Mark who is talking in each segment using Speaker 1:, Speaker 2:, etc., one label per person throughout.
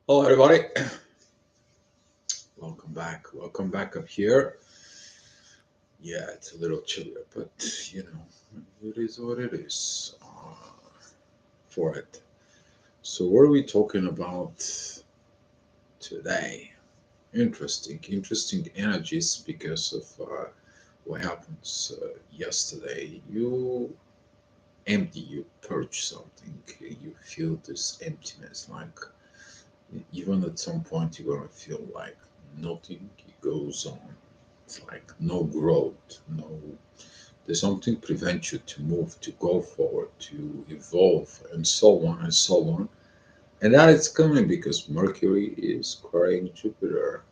Speaker 1: Hello, everybody. Welcome back. Welcome back up here. Yeah, it's a little chillier, but it is what it is for it. So, what are we talking about today? Interesting energies because of what happens yesterday. You purge something, you feel this emptiness, like even at some point you're gonna feel like nothing goes on. It's like no growth, no. There's something prevents you to move, to go forward, to evolve, and so on and so on. And that is coming because Mercury is squaring Jupiter,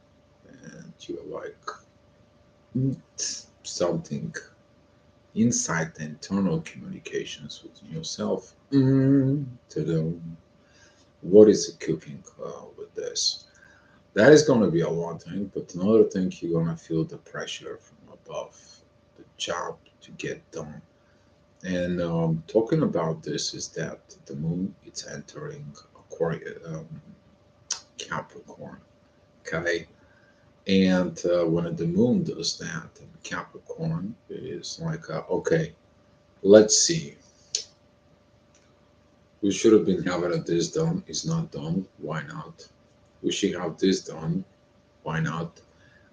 Speaker 1: and you're like something inside the internal communications with yourself. To them, what is cooking with this? That is going to be a one thing, but another thing, you're going to feel the pressure from above, the job to get done. And talking about this is that the moon it's entering Aquarius, Capricorn. Okay, and when the moon does that, in Capricorn is like, okay, let's see. We should have been having this done. It's not done. Why not? We should have this done. Why not?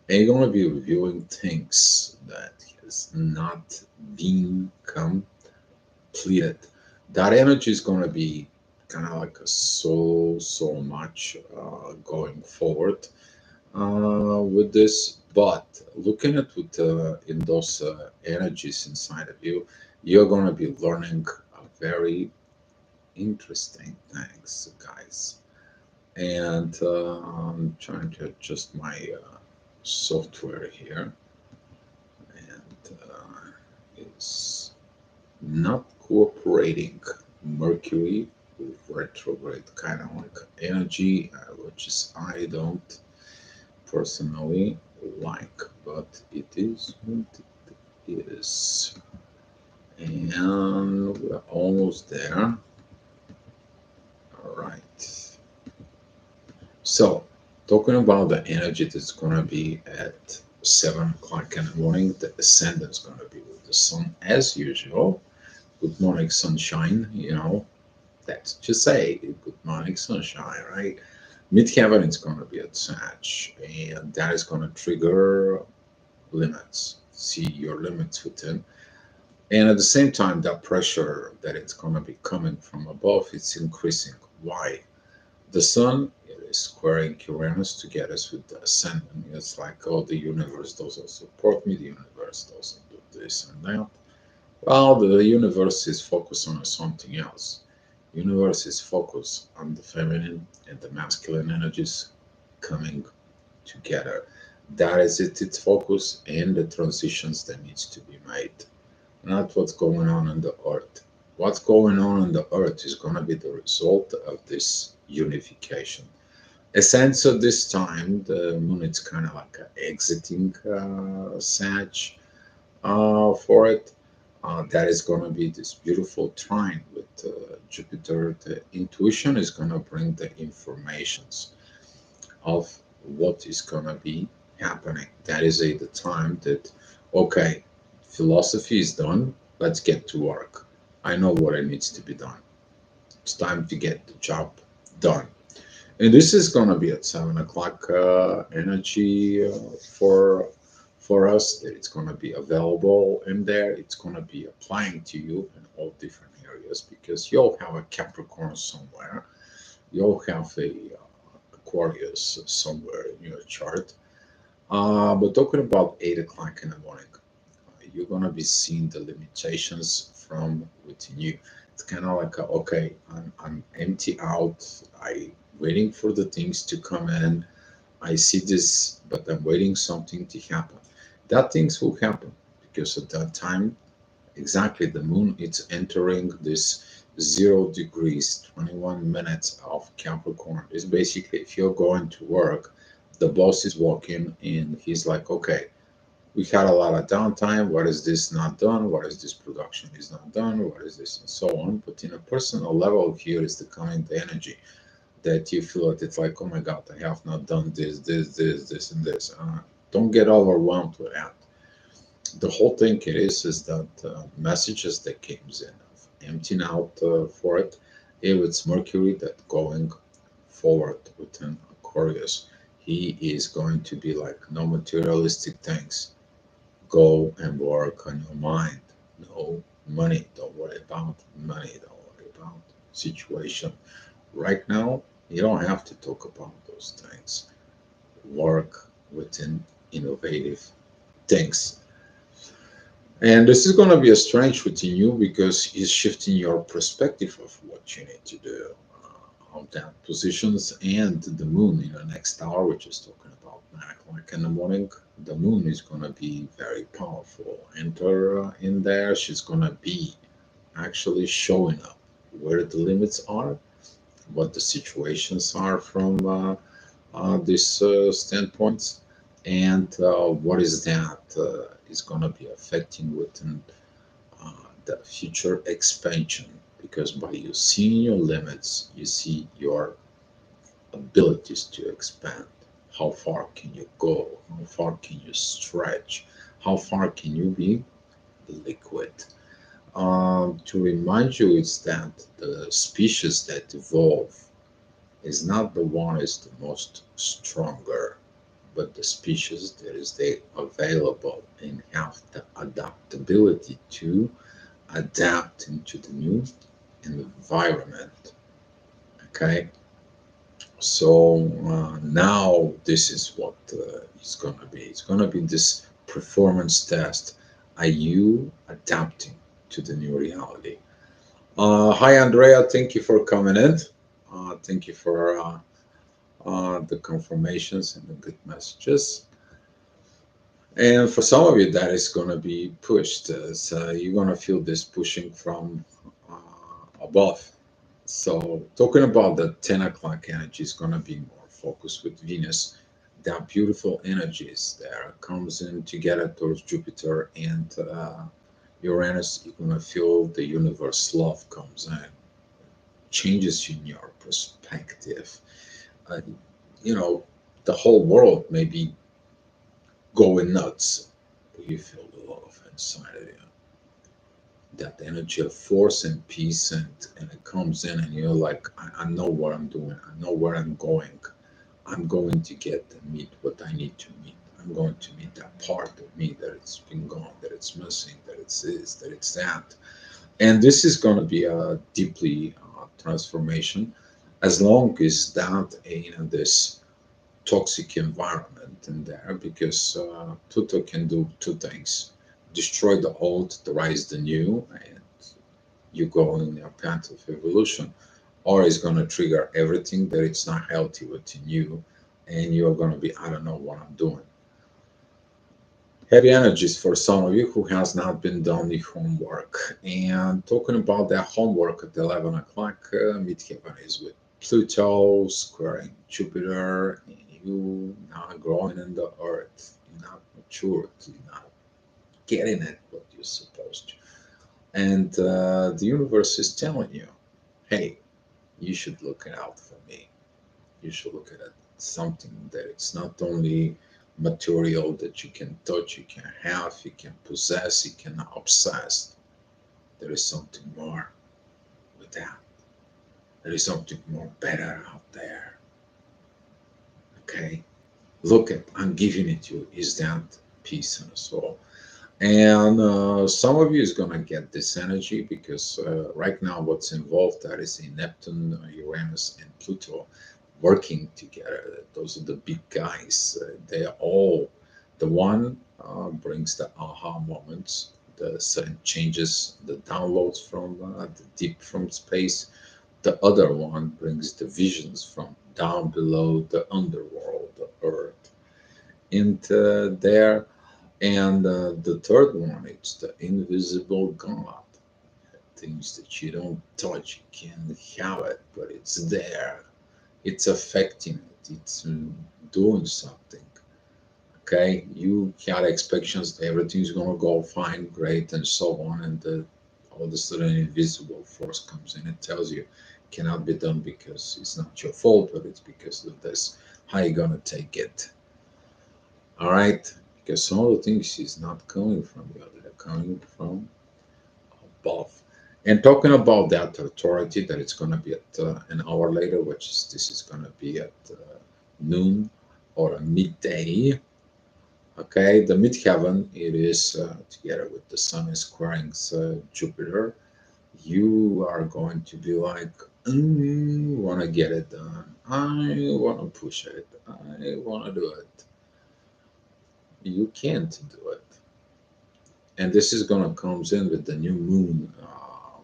Speaker 1: And you're going to be reviewing things that has not been completed. That energy is going to be kind of like a so much going forward with this. But looking at with in those energies inside of you, you're going to be learning a very interesting things, guys. And I'm trying to adjust my software here, and it's not cooperating. Mercury retrograde kind of like energy, which is I don't personally like, but it is what it is. And we're almost there. All right. So, talking about the energy that's going to be at 7 o'clock in the morning, the ascendant is going to be with the sun as usual. Good morning, sunshine. That's just say good morning, sunshine, right? Midheaven is going to be at Sag, and that is going to trigger limits. See your limits within. And at the same time, that pressure that it's going to be coming from above, it's increasing. Why? The sun is squaring Uranus to get us with the ascendant. It's like, oh, the universe doesn't support me, the universe doesn't do this and that. Well, the universe is focused on something else. Universe is focused on the feminine and the masculine energies coming together. That is its focus and the transitions that needs to be made. Not what's going on the earth. What's going on the earth is going to be the result of this unification. A sense of this time, the moon is kind of like exiting Sag for it. That is going to be this beautiful trine with Jupiter. The intuition is going to bring the informations of what is going to be happening. That is the time that, okay, philosophy is done. Let's get to work. I know what it needs to be done. It's time to get the job done. And this is going to be at 7 o'clock energy for us. It's going to be available in there. It's going to be applying to you in all different areas because you'll have a Capricorn somewhere. You'll have a Aquarius somewhere in your chart. But talking about 8 o'clock in the morning, you're going to be seeing the limitations from within you. It's kind of like, okay, I'm empty out. I waiting for the things to come in. I see this, but I'm waiting something to happen. That things will happen because at that time, exactly the moon it's entering this 0 degrees, 21 minutes of Capricorn. It's basically if you're going to work, the boss is walking and he's like, okay, we had a lot of downtime. What is this not done? What is this production is not done? What is this and so on? But in a personal level, here is the coming the energy. that you feel that it's like, oh my God, I have not done this, and this. Don't get overwhelmed with that. The whole thing it is that messages that comes in of emptying out for it. If it's Mercury that going forward within Aquarius, he is going to be like no materialistic things. Go and work on your mind. No money. Don't worry about money. Don't worry about situation. Right now, you don't have to talk about those things. Work within innovative things. And this is going to be a strange within you because it's shifting your perspective of what you need to do. Of that positions and the moon in the next hour, which is talking about 9 o'clock in the morning. The moon is going to be very powerful. Enter in there, she's going to be actually showing up where the limits are, what the situations are from these standpoints, and what is that is going to be affecting within uh, the future expansion. Because by you seeing your limits, you see your abilities to expand. How far can you go? How far can you stretch? How far can you be liquid? To remind you, it's that the species that evolve is not the one is the most stronger, but the species that is they available and have the adaptability to adapt into the new environment. Okay, so now this is what it's gonna be. It's gonna be this performance test. Are you adapting to the new reality? Hi, Andrea. Thank you for coming in. Thank you for the confirmations and the good messages. And for some of you, that is going to be pushed. So you're going to feel this pushing from above. So talking about the 10 o'clock energy is going to be more focused with Venus. That beautiful energies there comes in together towards Jupiter and Uranus. You're going to feel the universe love comes in, changes in your perspective. Uh, you know, the whole world may be going nuts, but you feel the love inside of you. That energy of force and peace, and it comes in, and you're like, I know what I'm doing. I know where I'm going. I'm going to get and meet what I need to meet. I'm going to meet that part of me that it's been gone, that it's missing, that it's this, that it's that. And this is going to be a deeply transformation as long as that this toxic environment in there, because Pluto can do two things: destroy the old, to rise the new, and you go in your path of evolution, or it's going to trigger everything that it's not healthy within you, and you're going to be, I don't know what I'm doing. Heavy energies for some of you who has not been done the homework. And talking about that homework at 11 o'clock, midheaven is with Pluto squaring Jupiter, and you not growing in the earth, you're not mature, you're not getting it what you're supposed to. And the universe is telling you, hey, you should look out for me. You should look at it something that it's not only material that you can touch, you can have, you can possess, you can obsess. There is something more with that. There is something more better out there. Okay, look at, I'm giving it to you. Is that peace and soul? And some of you is gonna get this energy because right now what's involved that is in Neptune, Uranus, and Pluto working together. Those are the big guys. They're all the one brings the aha moments, the sudden changes, the downloads from the deep from space. The other one brings the visions from down below the underworld, the earth, and there. And the third one, it's the invisible God. Things that you don't touch, you can't have it, but it's there. It's affecting it. It's doing something. Okay, you had expectations that everything's gonna go fine, great, and so on, and all of a sudden, an invisible force comes in and tells you, cannot be done because it's not your fault, but it's because of this. How you gonna take it? All right, because some of the things is not coming from you; they're coming from above. And talking about that authority, that it's gonna be at an hour later, which is this is gonna be at noon or a midday. Okay, the midheaven, it is together with the sun is squaring Jupiter. You are going to be like, want to get it done. I want to push it. I want to do it. You can't do it. And this is going to comes in with the new moon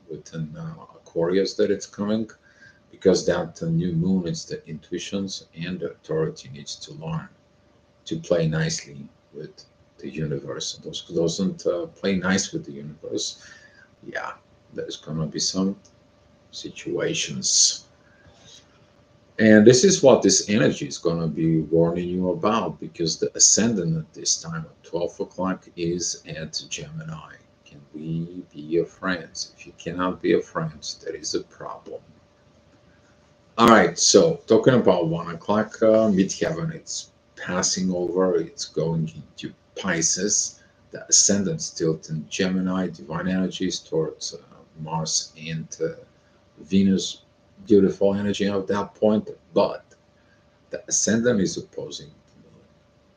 Speaker 1: within Aquarius that it's coming, because that new moon is the intuitions and the authority needs to learn to play nicely with the universe. Those who doesn't play nice with the universe, yeah, there's gonna be some situations. And this is what this energy is gonna be warning you about, because the ascendant at this time at 12 o'clock is at Gemini. Can we be your friends? If you cannot be your friends, there is a problem. All right, so talking about 1 o'clock, midheaven, it's passing over, it's going into Pisces. The ascendant still in Gemini, divine energies towards Mars and Venus, beautiful energy at that point. But the ascendant is opposing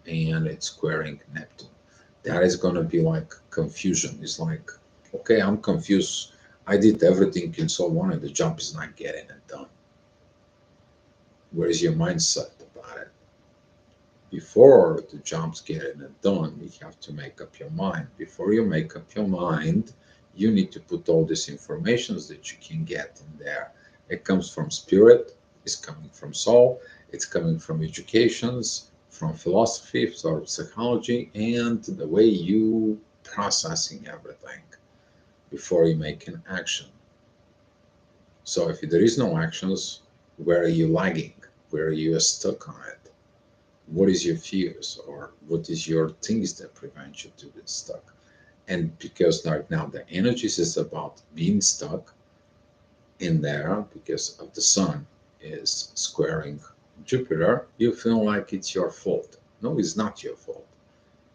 Speaker 1: the moon and it's squaring Neptune. That is going to be like confusion. It's like, okay, I'm confused. I did everything and so on, and the job is not getting it done. Where is your mindset about it? Before the job's getting it done, you have to make up your mind. Before you make up your mind, you need to put all these informations that you can get in there. It comes from spirit, it's coming from soul, it's coming from educations, from philosophy, sort of psychology, and the way you processing everything before you make an action. So if there is no actions, where are you lagging? Where are you stuck on it? What is your fears, or what is your things that prevent you to be stuck? And because right now the energies is about being stuck in there because of the sun is squaring Jupiter, you feel like it's your fault. No, it's not your fault.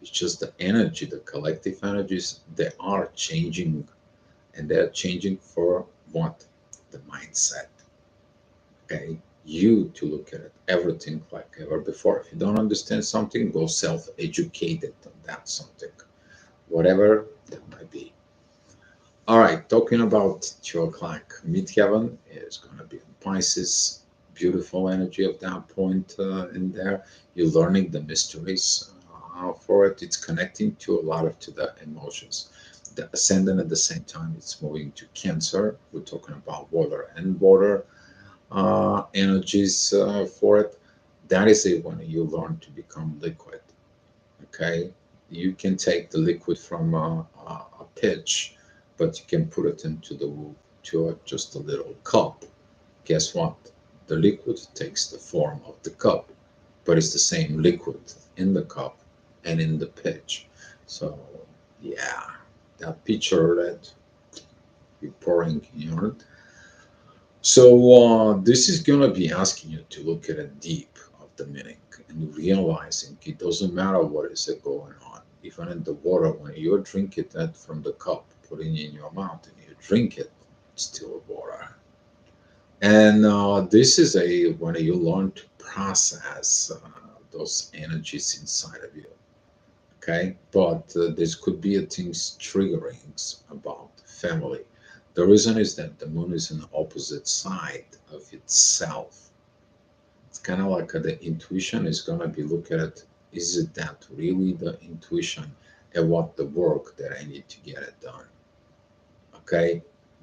Speaker 1: It's just the energy, the collective energies, they are changing, and they're changing for what? The mindset. Okay, you to look at it, everything like ever before. If you don't understand something, go self-educated on that something, whatever that might be. All right, talking about 2 o'clock, midheaven is going to be in Pisces. Beautiful energy of that point in there. You're learning the mysteries for it. It's connecting to a lot of to the emotions. The ascendant at the same time, it's moving to Cancer. We're talking about water and water energies for it. That is it when you learn to become liquid. Okay, you can take the liquid from a pitch, but you can put it into the to just a little cup. Guess what? The liquid takes the form of the cup, but it's the same liquid in the cup and in the pitch. So yeah, that pitcher that you're pouring in your, so this is gonna be asking you to look at it deep of the meaning and realizing it doesn't matter what is it going on. Even in the water, when you drink it from the cup, putting it in your mouth and you drink it, it's still water. And this is a when you learn to process those energies inside of you. Okay, but this could be a things triggerings about family. The reason is that the moon is on the opposite side of itself. It's kind of like the intuition is going to be look at it, is it that really the intuition and what the work that I need to get it done? Okay,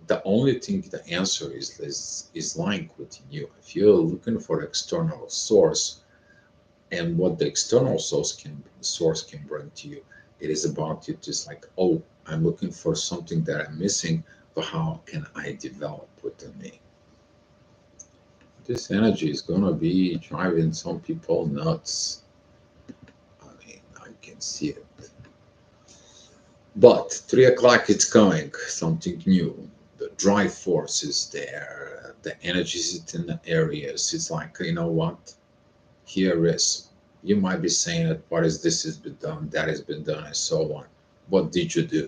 Speaker 1: the only thing the answer is lying within you. If you're looking for external source, and what the external source can bring to you, it is about you just like, oh, I'm looking for something that I'm missing, but how can I develop within me? This energy is gonna be driving some people nuts. I mean, I can see it. But 3 o'clock, it's coming, something new. The drive force is there, the energies in the areas. It's like, you know what? Here is, you might be saying that what is this has been done, that has been done, and so on. What did you do?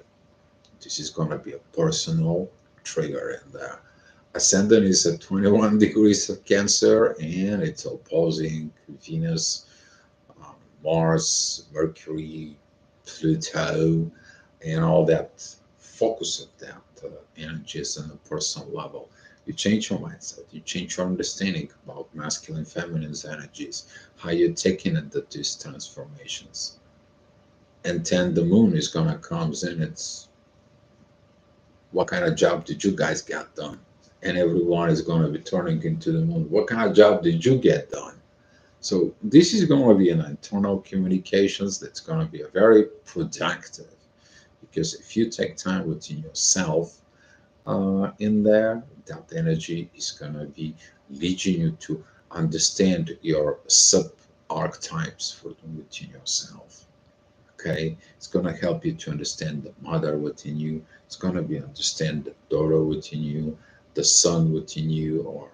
Speaker 1: This is going to be a personal trigger. And the ascendant is at 21 degrees of Cancer, and it's opposing Venus, Mars, Mercury, Pluto, and all that focus of that energies on a personal level. You change your mindset, you change your understanding about masculine, feminine energies, how you're taking into these transformations. And then the moon is gonna come in. It's what kind of job did you guys get done? And everyone is gonna be turning into the moon. What kind of job did you get done? So this is going to be an internal communications that's going to be a very productive, because if you take time within yourself in there, that energy is going to be leading you to understand your sub archetypes for within yourself. Okay, it's going to help you to understand the mother within you. It's going to be understand the daughter within you, the son within you, or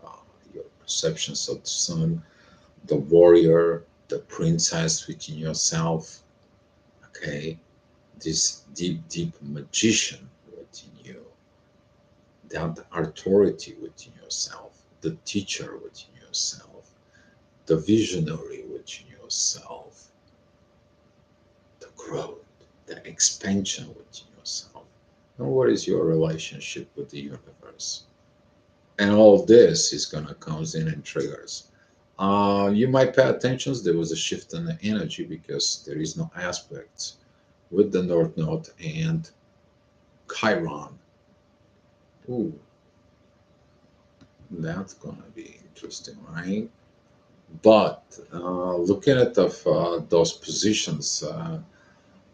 Speaker 1: uh, your perceptions of the son, the warrior, the princess within yourself. Okay, this deep, deep magician within you, that authority within yourself, the teacher within yourself, the visionary within yourself, the growth, the expansion within yourself. And what is your relationship with the universe? And all this is going to come in and triggers. You might pay attention. There was a shift in the energy because there is no aspects with the North Node and Chiron. Ooh, that's gonna be interesting, right? But looking at those positions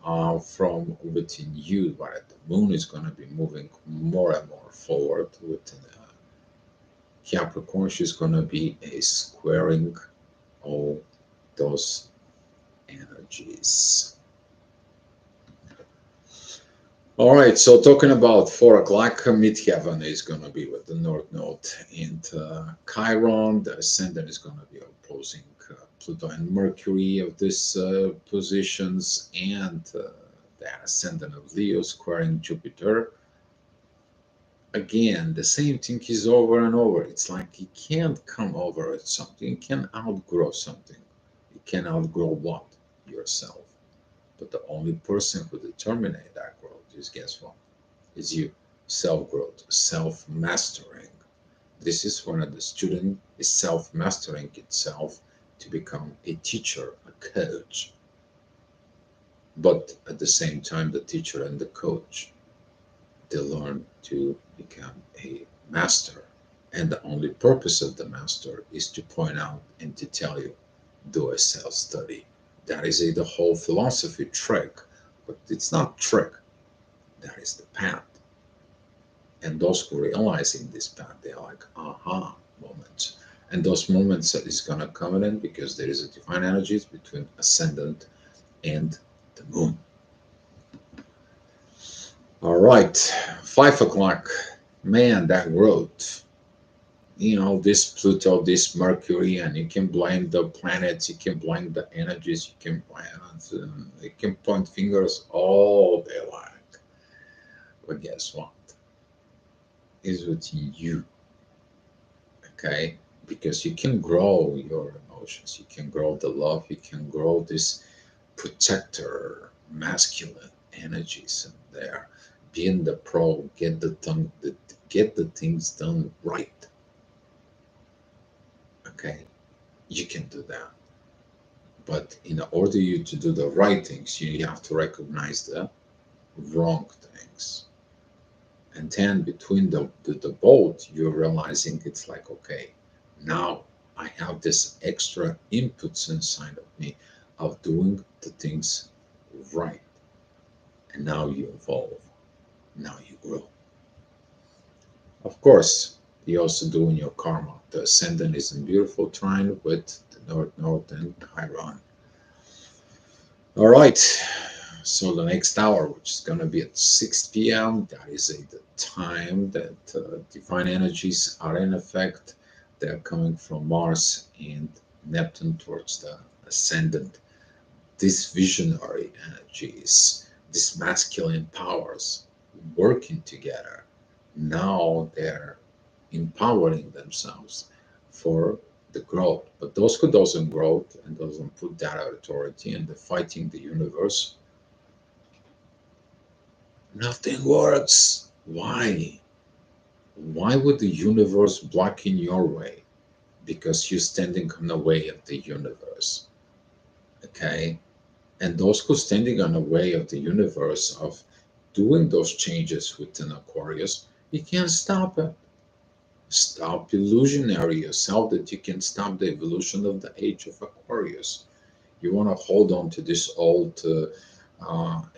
Speaker 1: from within you, right? The moon is gonna be moving more and more forward within Capricorn. She's gonna be a squaring all those energies. All right, so talking about 4 o'clock, midheaven is going to be with the North Node and Chiron. The ascendant is going to be opposing Pluto and Mercury of these positions, and the ascendant of Leo squaring Jupiter. Again, the same thing is over and over. It's like you can't come over at something, you can outgrow something. You can outgrow what? Yourself. But the only person who determines that growth is, guess what? Is you. Self growth, self mastering. This is when the student is self mastering itself to become a teacher, a coach. But at the same time, the teacher and the coach, they learn to become a master. And the only purpose of the master is to point out and to tell you, do a self study. That is the whole philosophy trick, but it's not trick. That is the path. And those who realize in this path, they are like aha moments. And those moments is gonna come in because there is a divine energies between ascendant and the moon. All right, 5 o'clock. Man, that growth. This Pluto, this Mercury, and you can blame the planets, you can blame the energies, you can blame, you can point fingers all day long. But guess what? It's within you, okay? Because you can grow your emotions, you can grow the love, you can grow this protector, masculine energies in there. Being the pro, get the things done right. Okay, you can do that. But in order you to do the right things, you have to recognize the wrong things. And then between the both, you're realizing it's like, okay, now I have this extra inputs inside of me of doing the things right. And now you evolve. Now you grow. Of course, you also doing your karma. The ascendant is in beautiful trine with the North Node and Chiron. All right. So the next hour, which is going to be at 6 p.m., that is the time that divine energies are in effect. They're coming from Mars and Neptune towards the ascendant. These visionary energies, these masculine powers working together, now they're empowering themselves for the growth. But those who doesn't grow and doesn't put that authority and the fighting the universe, nothing works. Why? Why would the universe block in your way? Because you're standing on the way of the universe. Okay? And those who standing on the way of the universe of doing those changes within Aquarius, you can't stop it. Stop illusionary yourself that you can stop the evolution of the age of Aquarius. You want to hold on to this old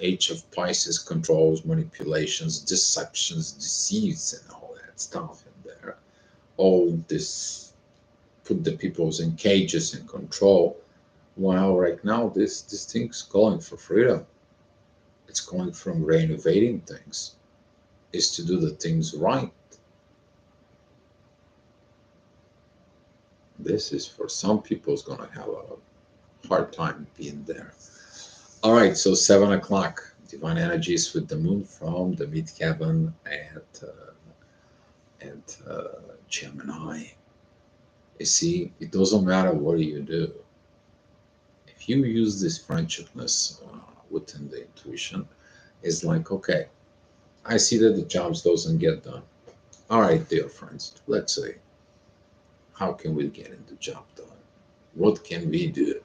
Speaker 1: age of Pisces controls, manipulations, deceptions, deceits, and all that stuff in there. All this put the peoples in cages and control. While right now this thing's calling for freedom. It's calling from renovating things. Is to do the things right. This is for some people's gonna have a hard time being there. All right, so 7 o'clock, divine energies with the moon from the midheaven at Gemini. You see, it doesn't matter what you do. If you use this friendshipness within the intuition, it's like, okay, I see that the jobs doesn't get done. All right, dear friends, let's see. How can we get the job done? What can we do?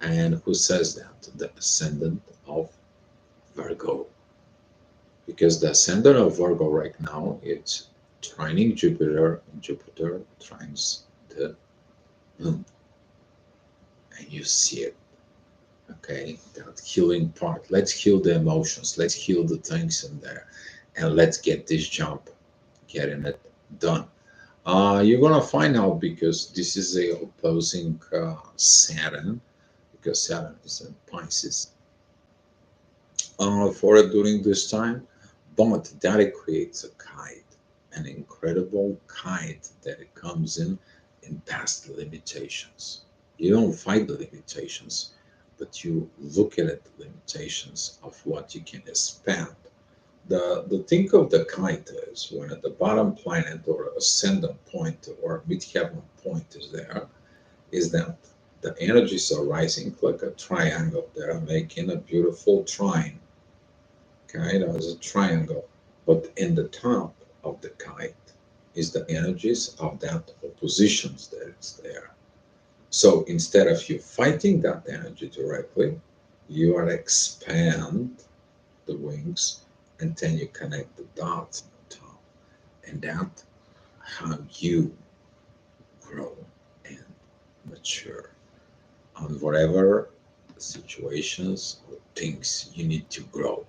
Speaker 1: And who says that? The ascendant of Virgo. Because the ascendant of Virgo right now is trining Jupiter, and Jupiter trines the moon. And you see it. Okay, that healing part. Let's heal the emotions. Let's heal the things in there. And let's get this job, getting it done. You're gonna find out because this is a opposing Saturn, because Saturn is in Pisces for it during this time, but that it creates a kite, an incredible kite that it comes in past limitations. You don't fight the limitations, but you look at it, the limitations of what you can expand. The thing of the kite is when at the bottom planet or ascendant point or midheaven point is there, is that the energies are rising like a triangle. They're making a beautiful trine. Okay, there's a triangle. But in the top of the kite is the energies of that oppositions that is there. So instead of you fighting that energy directly, you are expand the wings and then you connect the dots on the top. And that how you grow and mature on whatever situations or things you need to grow.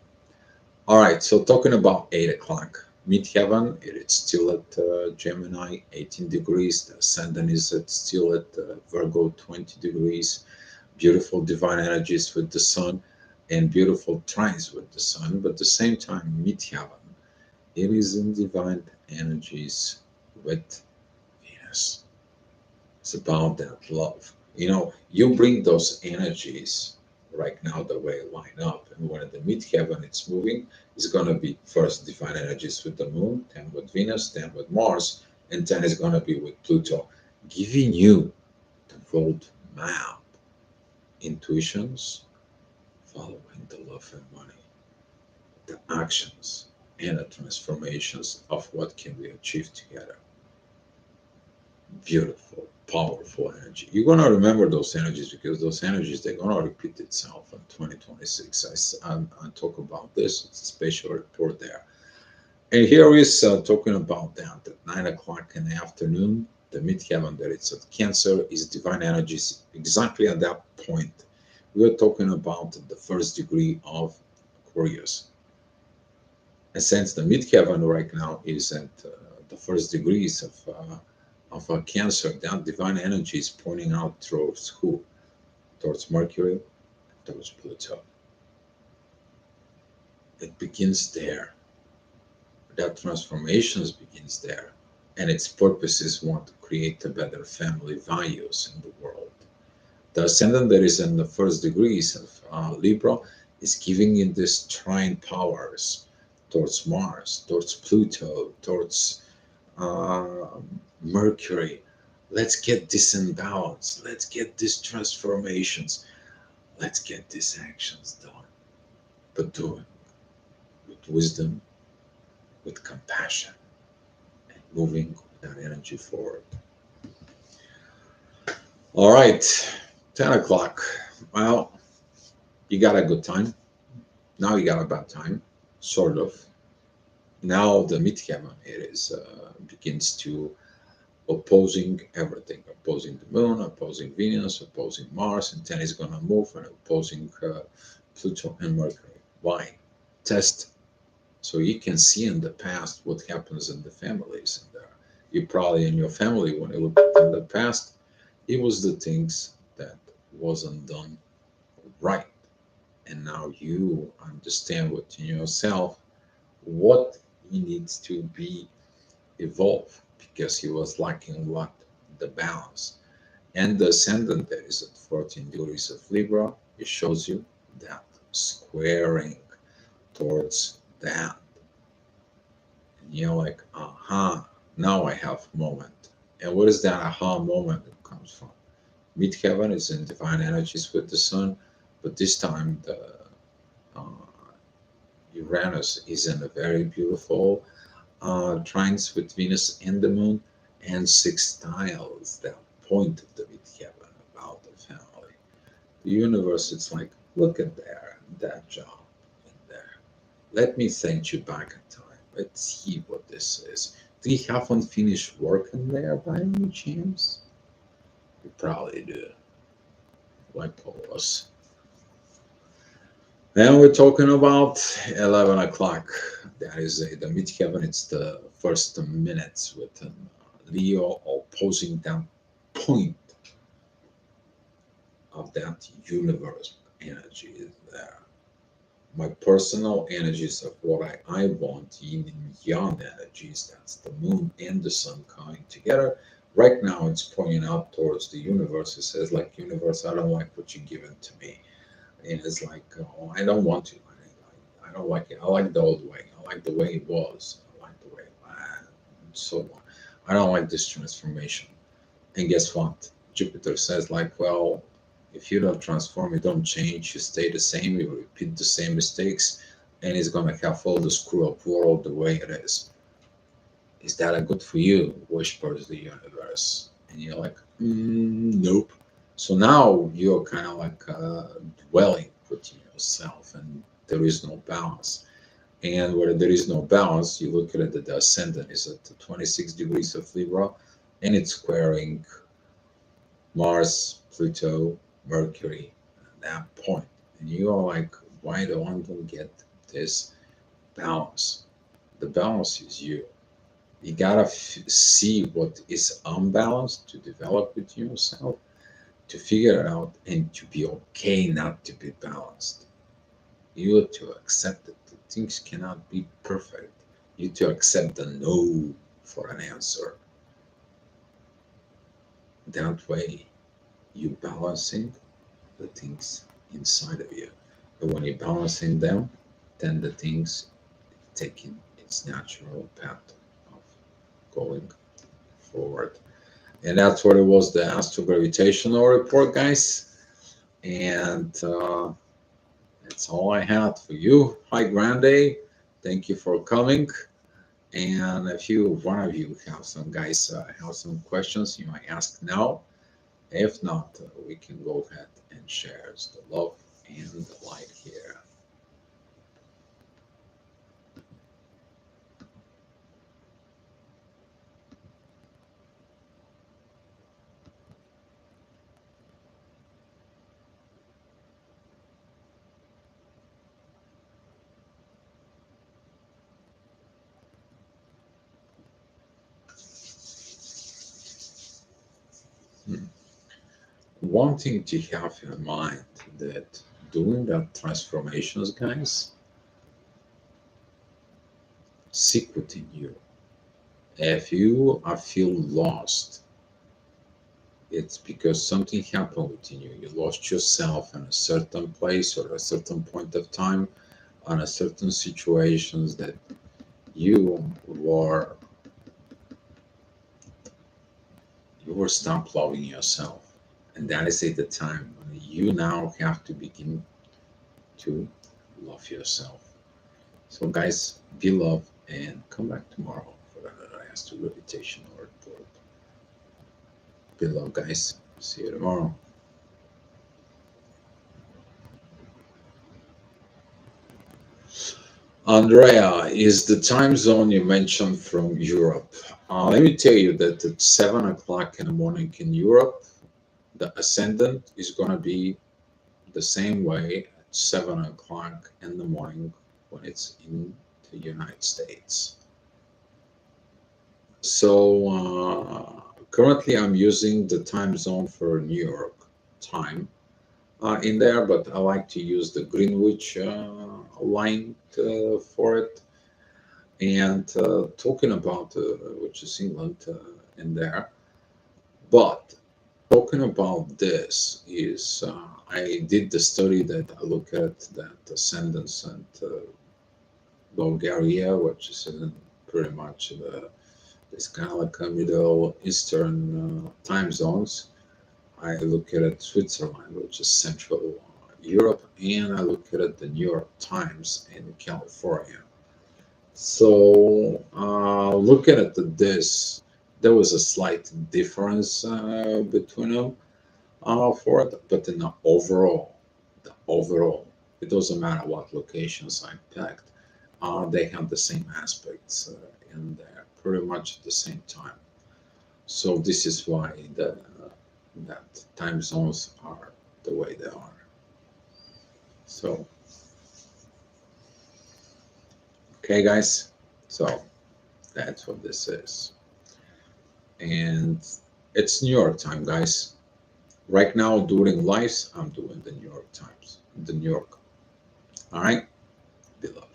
Speaker 1: All right, so talking about 8 o'clock, midheaven, it's still at Gemini, 18 degrees. The ascendant is still at Virgo, 20 degrees. Beautiful divine energies with the sun and beautiful trines with the sun, but at the same time, midheaven, it is in divine energies with Venus. It's about that love. You bring those energies right now the way it line up. And when the midheaven it's moving, it's going to be first divine energies with the moon, then with Venus, then with Mars, and then it's going to be with Pluto, giving you the road map, intuitions, following the love and money, the actions, and the transformations of what can we achieve together. Beautiful, powerful energy. You're gonna remember those energies because those energies they're gonna repeat itself in 2026. I talk about this. It's a special report there. And here is talking about that at 9 o'clock in the afternoon, the midheaven that it's at Cancer is divine energies exactly at that point. We're talking about the first degree of Aquarius. And since the midheaven right now is at the first degrees of Cancer, that divine energy is pointing out towards who? Towards Mercury, towards Pluto. It begins there. That transformations begins there. And its purpose is want to create a better family values in the world. The ascendant that is in the first degrees of Libra is giving you this trine powers towards Mars, towards Pluto, towards uh, Mercury. Let's get this in balance. Let's get these transformations. Let's get these actions done. But do it with wisdom, with compassion, and moving that energy forward. All right, 10 o'clock. Well, you got a good time. Now you got a bad time, sort of. Now the midheaven it is begins to opposing everything, opposing the moon, opposing Venus, opposing Mars, and then it's gonna move and opposing Pluto and Mercury. Why? Test so you can see in the past what happens in the families. And you probably in your family when you look at in the past, it was the things that wasn't done right, and now you understand within yourself what he needs to be evolved because he was lacking what the balance. And the ascendant that is at 14 degrees of Libra, it shows you that squaring towards that. And you're like, aha, now I have moment. And what is that aha moment that comes from? Midheaven is in divine energies with the sun, but this time the uh, Uranus is in a very beautiful trines with Venus and the moon, and sextiles that point of the midheaven about the family. The universe, it's like, look at there, that job in there. Let me send you back in time. Let's see what this is. Do you have unfinished work in there by any chance? You probably do, like all of us. And we're talking about 11 o'clock. That is the midheaven. It's the first minutes with Leo opposing that point of that universe energy is there. My personal energies of what I want, yin and yang energies, that's the moon and the sun coming together. Right now, it's pointing out towards the universe. It says, like, universe, I don't like what you're giving to me. And it's like, oh, I don't want to. I don't like it. I like the old way. I like the way it was. I like the way so on. I don't like this transformation. And guess what? Jupiter says, like, well, if you don't transform, you don't change, you stay the same, you repeat the same mistakes, and it's gonna have all the screw up world the way it is. Is that a good for you? Whispers the universe. And you're like, nope. So now you're kind of like dwelling within yourself, and there is no balance. And where there is no balance, you look at it, the ascendant is at 26 degrees of Libra, and it's squaring Mars, Pluto, Mercury at that point. And you are like, why do I don't get this balance? The balance is you. You gotta see what is unbalanced to develop with yourself, to figure it out, and to be okay not to be balanced. You have to accept that things cannot be perfect. You have to accept the no for an answer. That way, you balancing the things inside of you. And when you're balancing them, then the things taking its natural path of going forward. And that's what it was, the Astrogravitational report, guys. And that's all I had for you. Hi, Grande. Thank you for coming. And if one of you have some guys have some questions, you might ask now. If not, we can go ahead and share the love and the light here. Hmm. One thing to have in mind that doing that transformations, guys, seek within you. If you feel lost, it's because something happened within you. You lost yourself in a certain place or a certain point of time on a certain situations that you were you were stop loving yourself. And that is at the time when you now have to begin to love yourself. So guys, be loved and come back tomorrow for another Astrogravitational report. Be loved guys. See you tomorrow. Andrea, is the time zone you mentioned from Europe? Let me tell you that at 7 o'clock in the morning in Europe, the ascendant is going to be the same way at 7 o'clock in the morning when it's in the United States. So currently I'm using the time zone for New York time in there, but I like to use the Greenwich line for it. And talking about which is England in there, but talking about this is I did the study that I look at that ascendance and Bulgaria, which is in pretty much this kind of like a Middle Eastern time zones. I look at it Switzerland, which is Central Europe, and I look at it the New York Times in California. So looking at this, there was a slight difference between them for it, but in the overall, it doesn't matter what locations I picked. They have the same aspects in there, pretty much at the same time. So this is why that time zones are the way they are. So okay, guys. So that's what this is, and it's New York time, guys. Right now, during lives, I'm doing the New York Times, the New York. All right, below.